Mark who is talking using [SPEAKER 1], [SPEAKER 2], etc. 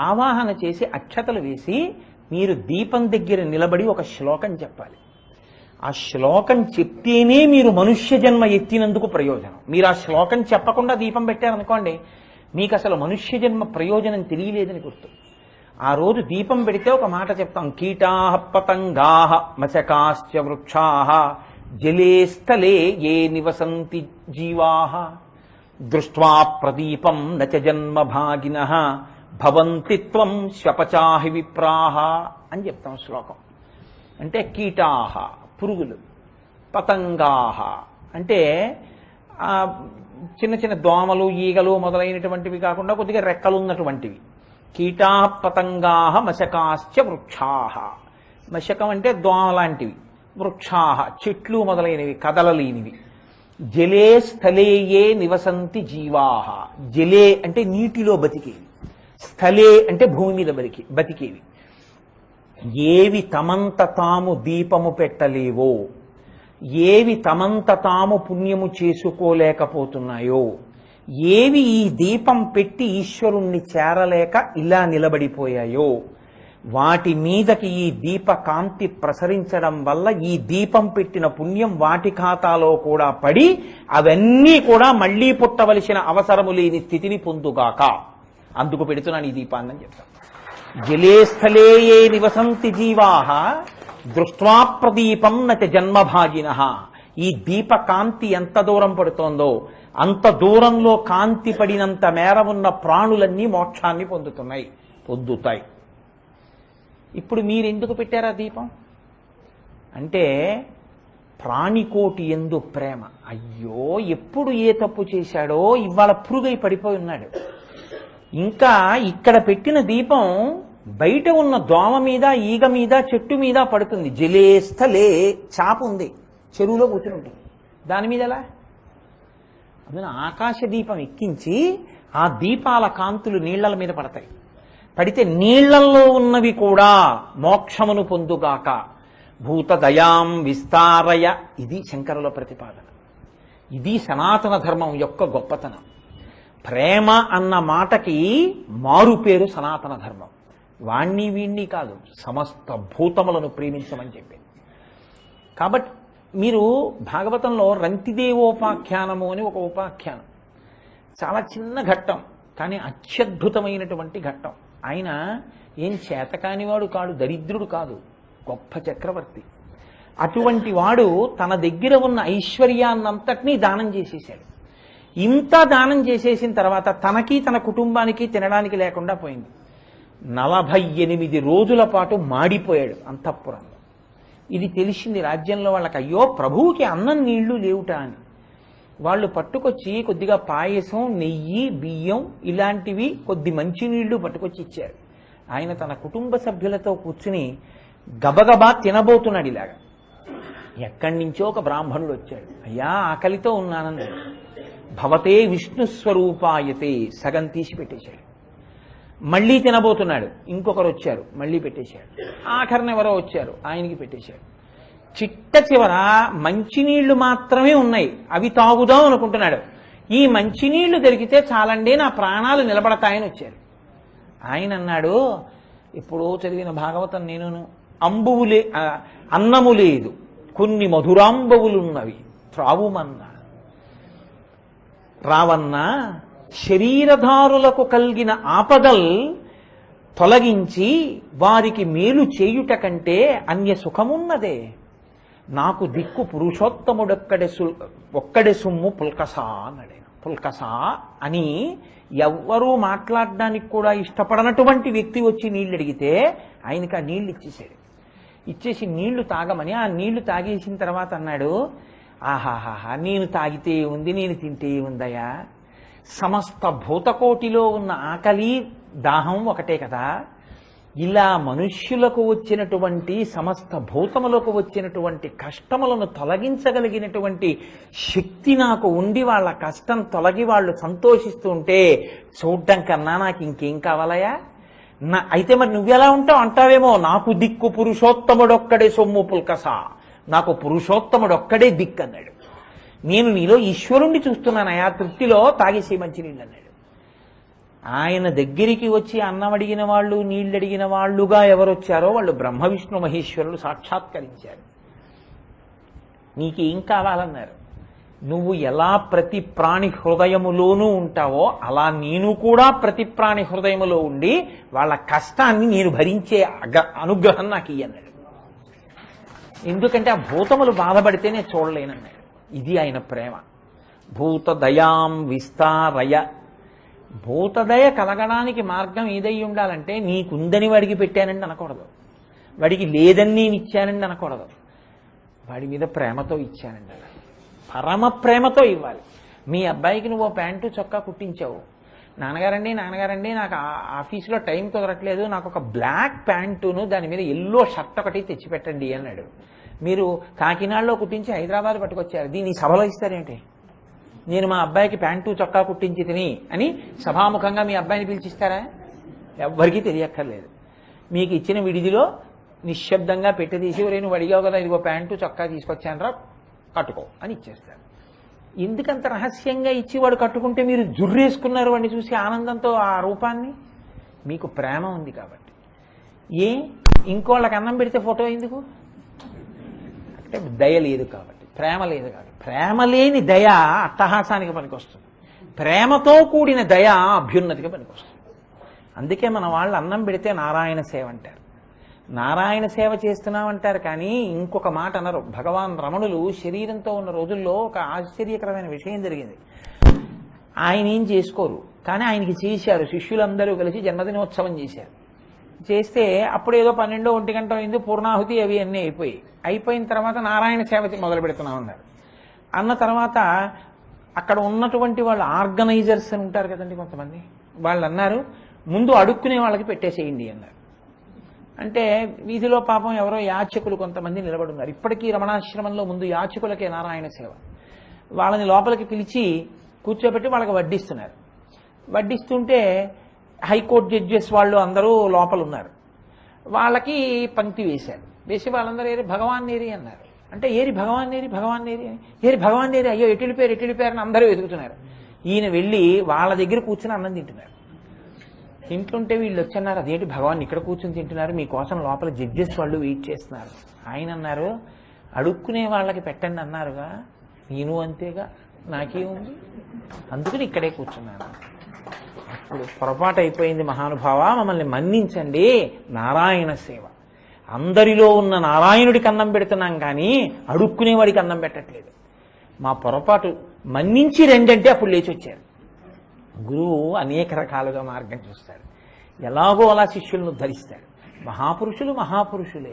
[SPEAKER 1] ఆవాహన చేసి అక్షతలు వేసి మీరు దీపం దగ్గర నిలబడి ఒక శ్లోకం చెప్పాలి. ఆ శ్లోకం చెప్తేనే మీరు మనుష్య జన్మ ఎత్తినందుకు ప్రయోజనం. మీరు ఆ శ్లోకం చెప్పకుండా దీపం పెట్టారనుకోండి, మీకు అసలు మనుష్య జన్మ ప్రయోజనం తెలియలేదని గుర్తు. ఆ రోజు దీపం పెడితే ఒక మాట చెప్తాం, కీటాః పతంగాః మశకాశ్చ వృక్షాః జలే స్థలే ఏ నివసంతి జీవాః దృష్ట్వా ప్రదీపం నచ జన్మ భాగినః భవంతి త్వం శ్వపచాహి విప్రాః అని చెప్తాం శ్లోకం. అంటే కీటాః పురుగులు, పతంగాః అంటే చిన్న చిన్న దోమలు, ఈగలు మొదలైనటువంటివి కాకుండా కొద్దిగా రెక్కలు ఉన్నటువంటివి. కీటాః పతంగాః మశకాశ్చ వృక్షాః, మశకం అంటే దోమ లాంటివి, వృక్షాః చెట్లు మొదలైనవి కదలలేనివి. జలే స్థలేయే నివసంతి జీవాః, జలే అంటే నీటిలో బతికేవి, స్థలే అంటే భూమి మీద బతికేవి. ఏవి తమంత తాము దీపము పెట్టలేవో, ఏవి తమంత తాము పుణ్యము చేసుకోలేకపోతున్నాయో, ఏవి ఈ దీపం పెట్టి ఈశ్వరుణ్ణి చేరలేక ఇలా నిలబడిపోయాయో, వాటి మీదకి ఈ దీప కాంతి ప్రసరించడం వల్ల ఈ దీపం పెట్టిన పుణ్యం వాటి ఖాతాలో కూడా పడి అవన్నీ కూడా మళ్లీ పుట్టవలసిన అవసరము లేని స్థితిని పొందుగాక. అందుకు పెడుతున్నాను ఈ దీపాన్ని అని చెప్తాను. జలే స్థలే ఏ నివసంతి జీవాః దృష్ట్వా ప్రదీపం నచ జన్మభాగినః. ఈ దీప కాంతి ఎంత దూరం పడుతోందో అంత దూరంలో కాంతి పడినంత మేర ఉన్న ప్రాణులన్నీ మోక్షాన్ని పొందుతాయి. ఇప్పుడు మీరెందుకు పెట్టారా దీపం అంటే, ప్రాణికోటి ఎందు ప్రేమ. అయ్యో ఎప్పుడు ఏ తప్పు చేశాడో ఇవాళ పురుగై పడిపోయి ఉన్నాడు. ఇంకా ఇక్కడ పెట్టిన దీపం బయట ఉన్న దోమ మీద, ఈగ మీద, చెట్టు మీద పడుతుంది. జలే స్థలే చాప ఉంది, చెరువులో కూర్చుని ఉంటుంది, దాని మీద ఎలా? అందులో ఆకాశ దీపం ఎక్కించి ఆ దీపాల కాంతులు నీళ్ల మీద పడతాయి. పడితే నీళ్లల్లో ఉన్నవి కూడా మోక్షమును పొందుగాక. భూతదయాం విస్తారయ, ఇది శంకరుల ప్రతిపాదన. ఇది సనాతన ధర్మం యొక్క గొప్పతనం. ప్రేమ అన్న మాటకి మారు పేరు సనాతన ధర్మం. వాణ్ణి వీణ్ణి కాదు, సమస్త భూతములను ప్రేమించమని చెప్పింది. కాబట్టి మీరు భాగవతంలో రంతిదేవోపాఖ్యానము అని ఒక ఉపాఖ్యానం, చాలా చిన్న ఘట్టం కానీ అత్యద్భుతమైనటువంటి ఘట్టం. ఆయన ఏం చేతకానివాడు కాడు, దరిద్రుడు కాదు, గొప్ప చక్రవర్తి. అటువంటి వాడు తన దగ్గర ఉన్న ఐశ్వర్యాన్నంతటినీ దానం చేసేశాడు. ఇంత దానం చేసేసిన తర్వాత తనకి తన కుటుంబానికి తినడానికి లేకుండా పోయింది. 48 రోజుల పాటు మాడిపోయాడు అంతఃపురంలో. ఇది తెలిసింది రాజ్యంలో వాళ్ళకి. అయ్యో ప్రభువుకి అన్నం నీళ్లు లేవుట అని. వాళ్ళు పట్టుకొచ్చి కొద్దిగా పాయసం, నెయ్యి, బియ్యం ఇలాంటివి కొద్ది మంచినీళ్లు పట్టుకొచ్చి ఇచ్చారు. ఆయన తన కుటుంబ సభ్యులతో కూర్చుని గబగబా తినబోతున్నాడు. ఇలాగా ఎక్కడి నుంచో ఒక బ్రాహ్మణుడు వచ్చాడు. అయ్యా ఆకలితో ఉన్నానన్నాడు. భవతే విష్ణు స్వరూపాయతే, సగం తీసి పెట్టేశాడు. మళ్ళీ తినబోతున్నాడు, ఇంకొకరు వచ్చారు, మళ్ళీ పెట్టేశాడు. ఆఖరిని ఎవరో వచ్చారు, ఆయనకి పెట్టేశాడు. చిట్ట చివర మంచినీళ్లు మాత్రమే ఉన్నాయి, అవి తాగుదాం అనుకుంటున్నాడు. ఈ మంచినీళ్లు దొరికితే చాలండి, నా ప్రాణాలు నిలబడతాయని వచ్చారు. ఆయన అన్నాడు, ఎప్పుడో చదివిన భాగవతం నేను, అన్నము లేదు, కొన్ని మధురాంబవులున్నవి త్రావుమన్నా. రావన్నా శరీరధారులకు కలిగిన ఆపదల్ తొలగించి వారికి మేలు చేయుట కంటే అన్య సుఖమున్నదే. నాకు దిక్కు పురుషోత్తముడొక్కడే సొమ్ము పుల్కసా అన్నాడు. పుల్కసా అని ఎవ్వరూ మాట్లాడడానికి కూడా ఇష్టపడనటువంటి వ్యక్తి వచ్చి నీళ్ళు అడిగితే ఆయనకి ఆ నీళ్లు ఇచ్చేసాడు. ఇచ్చేసి నీళ్లు తాగమని, ఆ నీళ్లు తాగేసిన తర్వాత అన్నాడు, ఆహాహాహా నేను తాగితే ఉంది, నేను తింటే ఉందయా, సమస్త భూతకోటిలో ఉన్న ఆకలి దాహం ఒకటే కదా. ఇలా మనుష్యులకు వచ్చినటువంటి, సమస్త భూతములకు వచ్చినటువంటి కష్టములను తొలగించగలిగినటువంటి శక్తి నాకు ఉండి వాళ్ళ కష్టం తొలగి వాళ్ళు సంతోషిస్తూ ఉంటే చూడ్డం కన్నా నాకు ఇంకేం కావాలయా? అయితే మరి నువ్వెలా ఉంటావు అంటావేమో, నాకు దిక్కు పురుషోత్తముడొక్కడే సొమ్ము పుల్కసా, నాకు పురుషోత్తముడొక్కడే దిక్కు అన్నాడు. నేను నీలో ఈశ్వరుణ్ణి చూస్తున్నానయా, తృప్తిలో తాగేసి మంచినీళ్ళు అన్నాడు. ఆయన దగ్గరికి వచ్చి అన్నం అడిగిన వాళ్ళు నీళ్ళు అడిగిన వాళ్ళుగా ఎవరొచ్చారో వాళ్ళు బ్రహ్మ విష్ణు మహేశ్వరులు సాక్షాత్కరించారు. నీకేం కావాలన్నారు. నువ్వు ఎలా ప్రతి ప్రాణి హృదయములోనూ ఉంటావో అలా నేను కూడా ప్రతి ప్రాణి హృదయములో ఉండి వాళ్ళ కష్టాన్ని నేను భరించే అనుగ్రహం నాకు ఇయ్యన్నాడు. ఎందుకంటే ఆ భూతములు బాధపడితే నేను చూడలేనన్నాడు. ఇది ఆయన ప్రేమ. భూతదయాం విస్తారయ. భూతదయ కలగడానికి మార్గం ఏదై ఉండాలంటే నీకుందని వాడికి పెట్టానండి అనకూడదు, వాడికి లేదని నేను ఇచ్చానండి అనకూడదు, వాడి మీద ప్రేమతో ఇచ్చానండి అలా పరమ ప్రేమతో ఇవ్వాలి. మీ అబ్బాయికి నువ్వు ప్యాంటు చొక్కా కుట్టించావు, నాన్నగారండి నాకు ఆఫీసులో టైం కుదరట్లేదు, నాకు ఒక బ్లాక్ ప్యాంటును దాని మీద ఎల్లో షర్ట్ ఒకటి తెచ్చిపెట్టండి అన్నాడు. మీరు కాకినాడలో కుట్టించి హైదరాబాద్ పట్టుకొచ్చారు, దీన్ని సభలో ఇస్తారేంటి? నేను మా అబ్బాయికి ప్యాంటు చొక్కా కుట్టించి తిని అని సభాముఖంగా మీ అబ్బాయిని పిలిచిస్తారా? ఎవ్వరికీ తెలియక్కర్లేదు. మీకు ఇచ్చిన విడిదిలో నిశ్శబ్దంగా పెట్టదీసి నువ్వు అడిగావు కదా ఇదిగో ప్యాంటు చొక్కా తీసుకొచ్చానరా కట్టుకో అని ఇచ్చేస్తారు. ఎందుకంత రహస్యంగా ఇచ్చి వాడు కట్టుకుంటే మీరు జుర్రేసుకున్నారు వాడిని చూసి ఆనందంతో ఆ రూపాన్ని? మీకు ప్రేమ ఉంది కాబట్టి. ఇంకోళ్ళకి అన్నం పెడితే ఫోటో ఎందుకు అంటే దయ లేదు కాబట్టి, ప్రేమ లేదు కాబట్టి. ప్రేమ లేని దయ అట్టహాసానికి పనికొస్తుంది, ప్రేమతో కూడిన దయ అభ్యున్నతికి పనికొస్తుంది. అందుకే మన వాళ్ళు అన్నం పెడితే నారాయణ సేవ అంటారు, నారాయణ సేవ చేస్తున్నామంటారు. కానీ ఇంకొక మాట అనరు. భగవాన్ రమణులు శరీరంతో ఉన్న రోజుల్లో ఒక ఆశ్చర్యకరమైన విషయం జరిగింది. ఆయన ఏం చేసుకోరు, కానీ ఆయనకి చేశారు. శిష్యులందరూ కలిసి జన్మదినోత్సవం చేశారు. చేస్తే అప్పుడు ఏదో 12-1 గంట అయింది, పూర్ణాహుతి అవి అన్నీ అయిపోయిన తర్వాత నారాయణ సేవ మొదలు పెడుతున్నామన్నారు. అన్న తర్వాత అక్కడ ఉన్నటువంటి వాళ్ళు ఆర్గనైజర్స్ అని ఉంటారు కదండి కొంతమంది, వాళ్ళు అన్నారు ముందు అడుక్కునే వాళ్ళకి పెట్టేసేయండి అన్నారు. అంటే వీధిలో పాపం ఎవరో యాచకులు కొంతమంది నిలబడున్నారు. ఇప్పటికీ రమణాశ్రమంలో ముందు యాచకులకే నారాయణ సేవ. వాళ్ళని లోపలికి పిలిచి కూర్చోబెట్టి వాళ్ళకి వడ్డిస్తున్నారు. వడ్డిస్తుంటే హైకోర్టు జడ్జెస్ వాళ్ళు అందరూ లోపల ఉన్నారు. వాళ్ళకి పంక్తి వేశారు. వేసి వాళ్ళందరూ ఏరి భగవాన్ నేరి అన్నారు. అంటే ఏరి భగవాన్ నేరి అని ఏరి భగవాన్ నేరి, అయ్యో ఎటు వెళ్ళిపోయారని అందరూ వెతుకుతున్నారు. ఈయన వెళ్ళి వాళ్ళ దగ్గర కూర్చుని అన్నం తింటున్నారు. తింటుంటే వీళ్ళు వచ్చన్నారు, అదేంటి భగవాన్ ఇక్కడ కూర్చుని తింటున్నారు, మీకోసం లోపల జడ్జెస్ వాళ్ళు వెయిట్ చేస్తున్నారు. ఆయన అన్నారు అడుక్కునే వాళ్ళకి పెట్టండి అన్నారుగా, నేను అంతేగా, నాకేముంది, అందుకని ఇక్కడే కూర్చున్నాను. అప్పుడు పొరపాటు అయిపోయింది మహానుభావ, మమ్మల్ని మన్నించండి, నారాయణ సేవ, అందరిలో ఉన్న నారాయణుడికి అన్నం పెడుతున్నాం కానీ అడుక్కునేవాడికి అన్నం పెట్టట్లేదు, మా పొరపాటు మన్నించి రెండంటే అప్పుడు లేచి వచ్చారు. గురువు అనేక రకాలుగా మార్గం చూస్తాడు, ఎలాగో అలా శిష్యులను ధరిస్తాడు. మహాపురుషులు మహాపురుషులే.